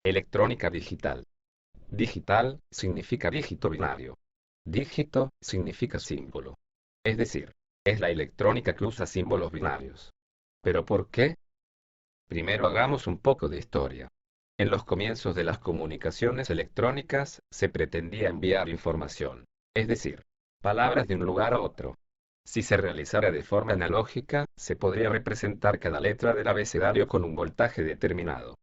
Electrónica digital. Digital significa dígito binario. Dígito significa símbolo. Es decir, es la electrónica que usa símbolos binarios. ¿Pero por qué? Primero hagamos un poco de historia. En los comienzos de las comunicaciones electrónicas, se pretendía enviar información, es decir, palabras de un lugar a otro. Si se realizara de forma analógica, se podría representar cada letra del abecedario con un voltaje determinado.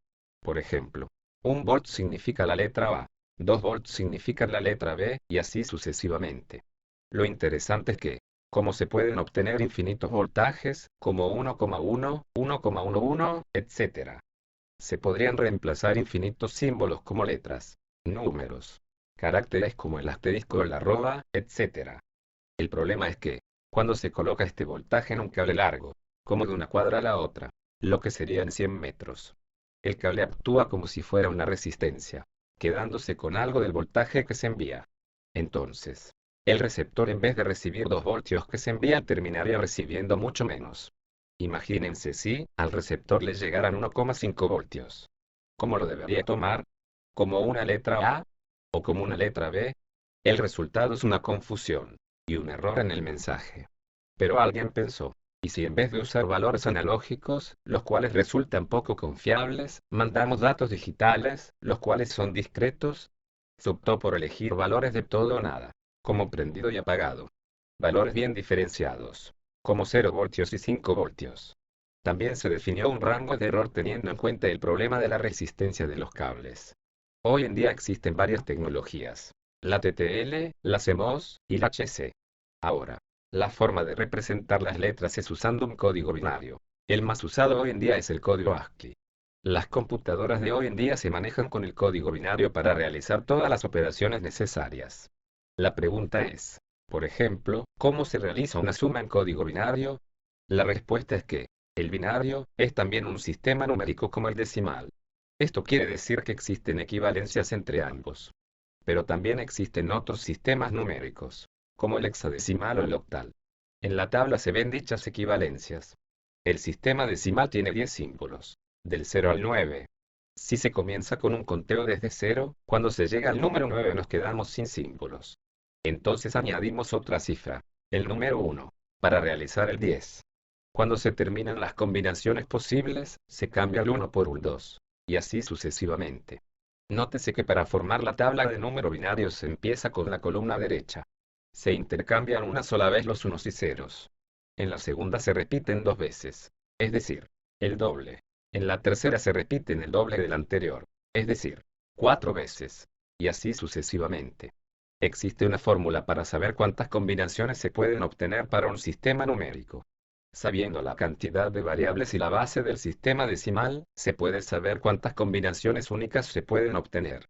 Por ejemplo, 1 volt significa la letra A, 2 volts significa la letra B, y así sucesivamente. Lo interesante es que, como se pueden obtener infinitos voltajes, como 1,1, 1,11, etc., se podrían reemplazar infinitos símbolos como letras, números, caracteres como el asterisco o la arroba, etc. El problema es que, cuando se coloca este voltaje en un cable largo, como de una cuadra a la otra, lo que serían 100 metros, el cable actúa como si fuera una resistencia, quedándose con algo del voltaje que se envía. Entonces, el receptor, en vez de recibir 2 voltios que se envían, terminaría recibiendo mucho menos. Imagínense si al receptor le llegaran 1,5 voltios. ¿Cómo lo debería tomar? ¿Como una letra A? ¿O como una letra B? El resultado es una confusión y un error en el mensaje. Pero alguien pensó, ¿y si en vez de usar valores analógicos, los cuales resultan poco confiables, mandamos datos digitales, los cuales son discretos? Se optó por elegir valores de todo o nada, como prendido y apagado. Valores bien diferenciados, como 0 voltios y 5 voltios. También se definió un rango de error teniendo en cuenta el problema de la resistencia de los cables. Hoy en día existen varias tecnologías: la TTL, la CMOS y la HC. Ahora, la forma de representar las letras es usando un código binario. El más usado hoy en día es el código ASCII. Las computadoras de hoy en día se manejan con el código binario para realizar todas las operaciones necesarias. La pregunta es, por ejemplo, ¿cómo se realiza una suma en código binario? La respuesta es que el binario es también un sistema numérico como el decimal. Esto quiere decir que existen equivalencias entre ambos. Pero también existen otros sistemas numéricos, como el hexadecimal o el octal. En la tabla se ven dichas equivalencias. El sistema decimal tiene 10 símbolos, del 0 al 9. Si se comienza con un conteo desde 0, cuando se llega al número 9 nos quedamos sin símbolos. Entonces añadimos otra cifra, el número 1, para realizar el 10. Cuando se terminan las combinaciones posibles, se cambia el 1 por un 2, y así sucesivamente. Nótese que para formar la tabla de número binario se empieza con la columna derecha. Se intercambian una sola vez los unos y ceros. En la segunda se repiten 2 veces, es decir, el doble. En la tercera se repiten el doble del anterior, es decir, 4 veces. Y así sucesivamente. Existe una fórmula para saber cuántas combinaciones se pueden obtener para un sistema numérico. Sabiendo la cantidad de variables y la base del sistema decimal, se puede saber cuántas combinaciones únicas se pueden obtener.